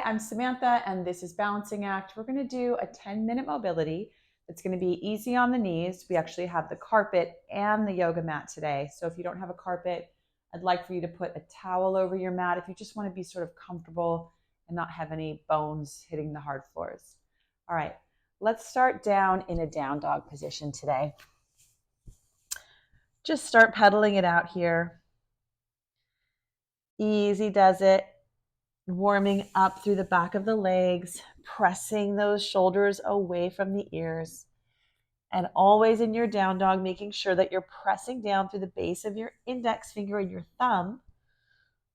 I'm Samantha, and this is Balancing Act. We're going to do a 10-minute mobility. It's going to be easy on the knees. We actually have the carpet and the yoga mat today. So if you don't have a carpet, I'd like for you to put a towel over your mat if you just want to be sort of comfortable and not have any bones hitting the hard floors. All right, let's start down in a down dog position today. Just start pedaling it out here. Easy does it. Warming up through the back of the legs, pressing those shoulders away from the ears. And always in your down dog, making sure that you're pressing down through the base of your index finger and your thumb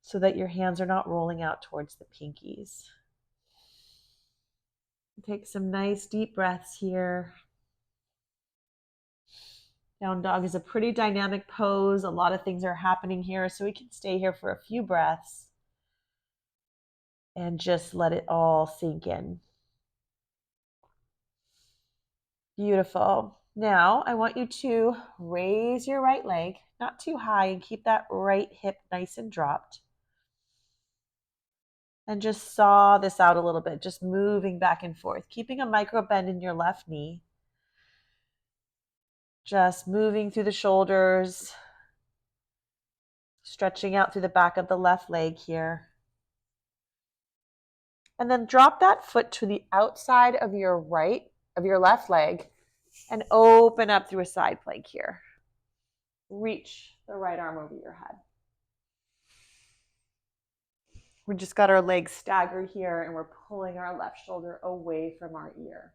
so that your hands are not rolling out towards the pinkies. Take some nice deep breaths here. Down dog is a pretty dynamic pose. A lot of things are happening here, so we can stay here for a few breaths and just let it all sink in. Beautiful. Now I want you to raise your right leg, not too high, and keep that right hip nice and dropped. And just saw this out a little bit, just moving back and forth, keeping a micro bend in your left knee. Just moving through the shoulders, stretching out through the back of the left leg here. And then drop that foot to the outside of your left leg and open up through a side plank here. Reach the right arm over your head. We just got our legs staggered here and we're pulling our left shoulder away from our ear.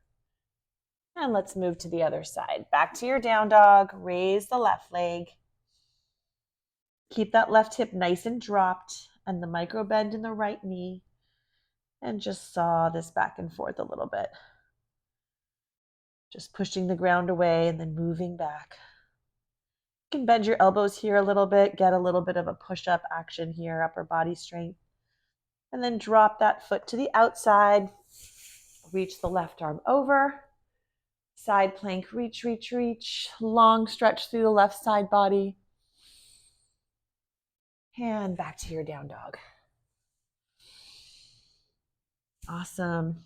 And let's move to the other side. Back to your down dog, raise the left leg. Keep that left hip nice and dropped and the micro bend in the right knee. And just saw this back and forth a little bit. Just pushing the ground away and then moving back. You can bend your elbows here a little bit, get a little bit of a push-up action here, upper body strength. And then drop that foot to the outside. Reach the left arm over. Side plank, reach, reach, reach. Long stretch through the left side body. And back to your down dog. Awesome.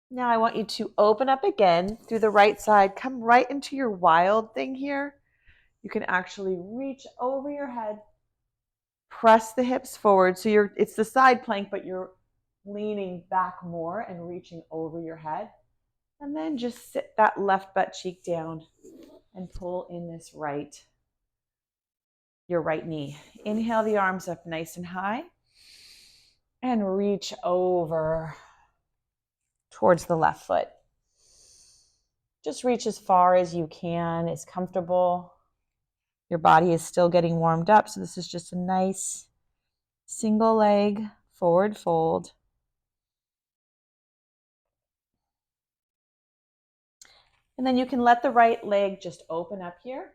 Now I want you to open up again through the right side. Come right into your wild thing here. You can actually reach over your head. Press the hips forward. So it's the side plank, but you're leaning back more and reaching over your head. And then just sit that left butt cheek down and pull in this your right knee. Inhale the arms up nice and high and reach over towards the left foot. Just reach as far as you can, as comfortable. Your body is still getting warmed up, so this is just a nice single leg forward fold. And then you can let the right leg just open up here.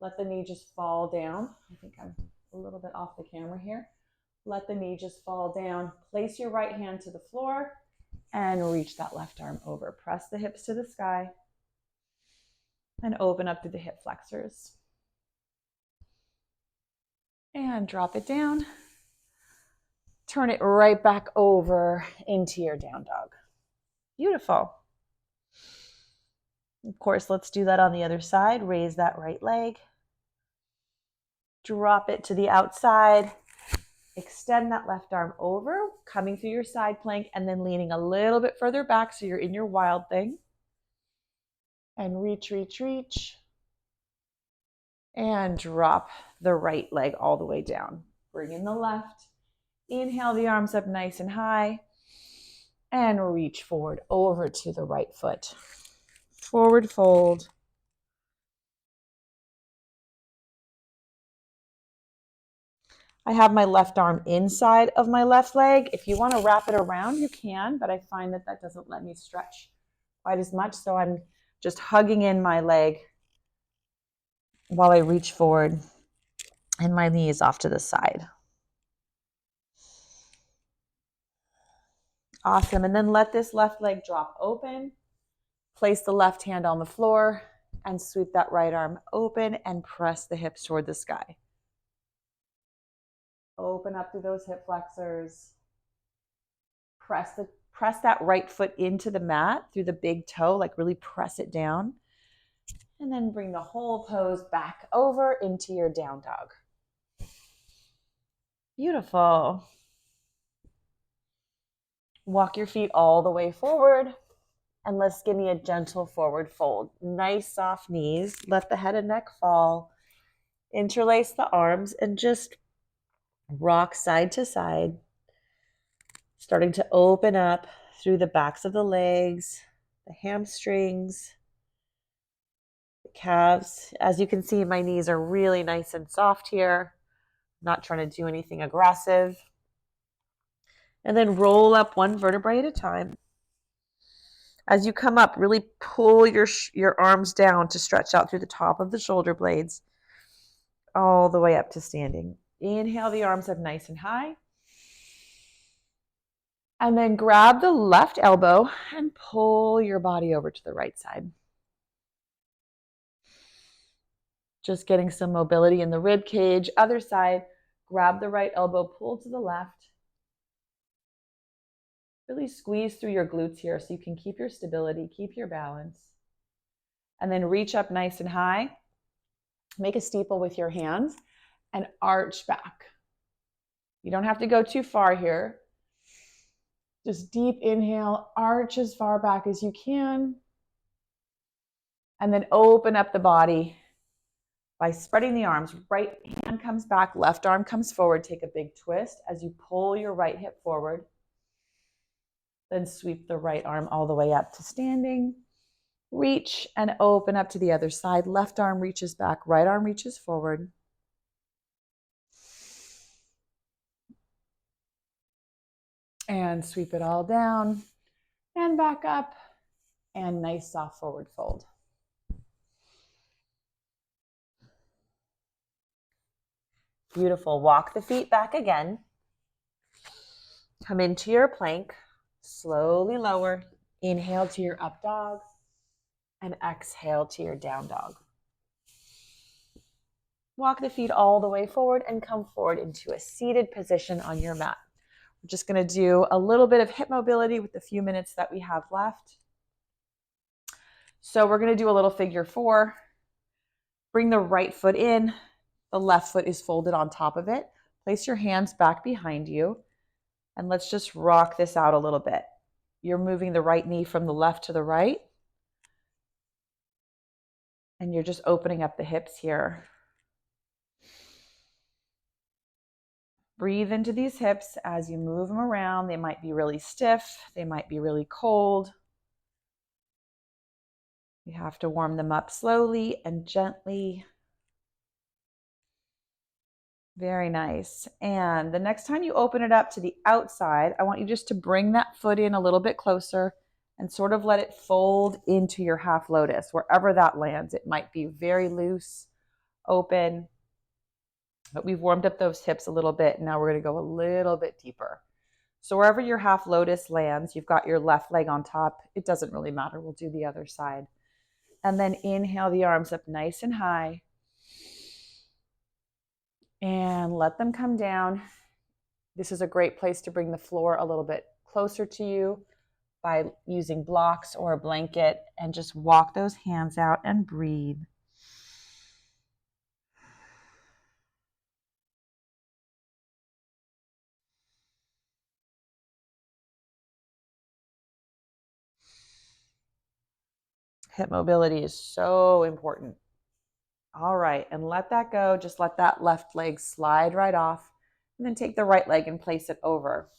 Let the knee just fall down. I think I'm a little bit off the camera here. Let the knee just fall down. Place your right hand to the floor and reach that left arm over. Press the hips to the sky and open up through the hip flexors. And drop it down. Turn it right back over into your down dog. Beautiful. Of course, let's do that on the other side. Raise that right leg. Drop it to the outside. Extend that left arm over, coming through your side plank and then leaning a little bit further back so you're in your wild thing. And reach, reach, reach. And drop the right leg all the way down. Bring in the left. Inhale the arms up nice and high. And reach forward over to the right foot. Forward fold. I have my left arm inside of my left leg. If you want to wrap it around, you can, but I find that doesn't let me stretch quite as much. So I'm just hugging in my leg while I reach forward and my knee is off to the side. Awesome. And then let this left leg drop open. Place the left hand on the floor and sweep that right arm open and press the hips toward the sky. Open up through those hip flexors. Press that right foot into the mat through the big toe, like really press it down. And then bring the whole pose back over into your down dog. Beautiful. Walk your feet all the way forward. And let's give me a gentle forward fold. Nice soft knees. Let the head and neck fall. Interlace the arms and just rock side to side. Starting to open up through the backs of the legs, the hamstrings, the calves. As you can see, my knees are really nice and soft here. Not trying to do anything aggressive. And then roll up one vertebrae at a time. As you come up, really pull your arms down to stretch out through the top of the shoulder blades all the way up to standing. Inhale the arms up nice and high. And then grab the left elbow and pull your body over to the right side. Just getting some mobility in the rib cage. Other side, grab the right elbow, pull to the left. Really squeeze through your glutes here so you can keep your stability, keep your balance. And then reach up nice and high. Make a steeple with your hands and arch back. You don't have to go too far here. Just deep inhale, arch as far back as you can. And then open up the body by spreading the arms. Right hand comes back, left arm comes forward. Take a big twist as you pull your right hip forward. Then sweep the right arm all the way up to standing. Reach and open up to the other side. Left arm reaches back, right arm reaches forward. And sweep it all down and back up, and nice soft forward fold. Beautiful. Walk the feet back again. Come into your plank. Slowly lower. Inhale to your up dog and exhale to your down dog. Walk the feet all the way forward and come forward into a seated position on your mat. We're just going to do a little bit of hip mobility with the few minutes that we have left. So we're going to do a little figure 4. Bring the right foot in. The left foot is folded on top of it. Place your hands back behind you. And let's just rock this out a little bit. You're moving the right knee from the left to the right. And you're just opening up the hips here. Breathe into these hips as you move them around. They might be really stiff. They might be really cold. You have to warm them up slowly and gently. Very nice. And the next time you open it up to the outside, I want you just to bring that foot in a little bit closer and sort of let it fold into your half lotus, wherever that lands. It might be very loose, open, but we've warmed up those hips a little bit. Now we're going to go a little bit deeper. So wherever your half lotus lands, you've got your left leg on top. It doesn't really matter. We'll do the other side. And then inhale the arms up nice and high. And let them come down. This is a great place to bring the floor a little bit closer to you by using blocks or a blanket, and just walk those hands out and breathe. Hip mobility is so important. All right, and let that go. Just let that left leg slide right off, and then take the right leg and place it over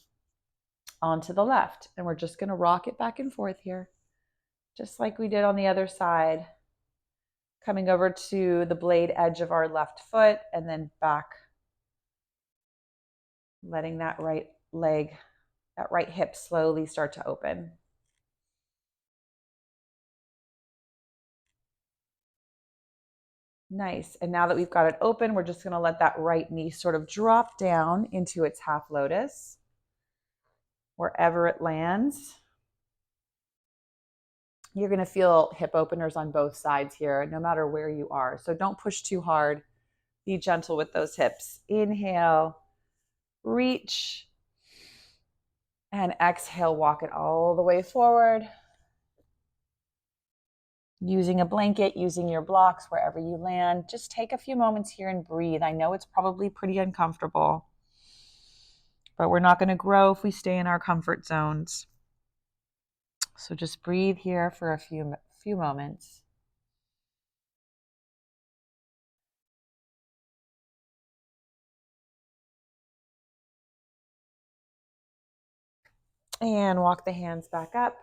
onto the left. And we're just going to rock it back and forth here, just like we did on the other side. Coming over to the blade edge of our left foot and then back. Letting that right leg, that right hip slowly start to open. Nice. And now that we've got it open, we're just going to let that right knee sort of drop down into its half lotus, wherever it lands. You're going to feel hip openers on both sides here, no matter where you are. So don't push too hard. Be gentle with those hips. Inhale, reach. And exhale, walk it all the way forward. Using a blanket, using your blocks wherever you land. Just take a few moments here and breathe. I know it's probably pretty uncomfortable, but we're not going to grow if we stay in our comfort zones. So just breathe here for a few moments. And walk the hands back up.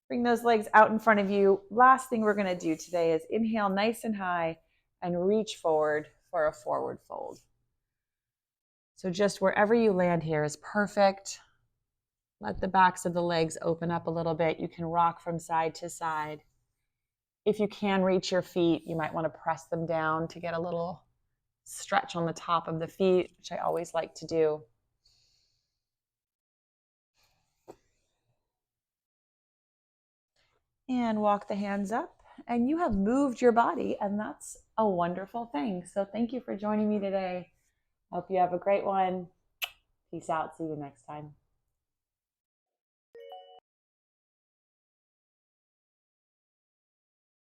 Bring those legs out in front of you. Last thing we're going to do today is inhale nice and high and reach forward for a forward fold. So just wherever you land here is perfect. Let the backs of the legs open up a little bit. You can rock from side to side. If you can reach your feet, you might want to press them down to get a little stretch on the top of the feet, which I always like to do. And walk the hands up. And you have moved your body, and that's a wonderful thing. So thank you for joining me today. Hope you have a great one. Peace out. See you next time.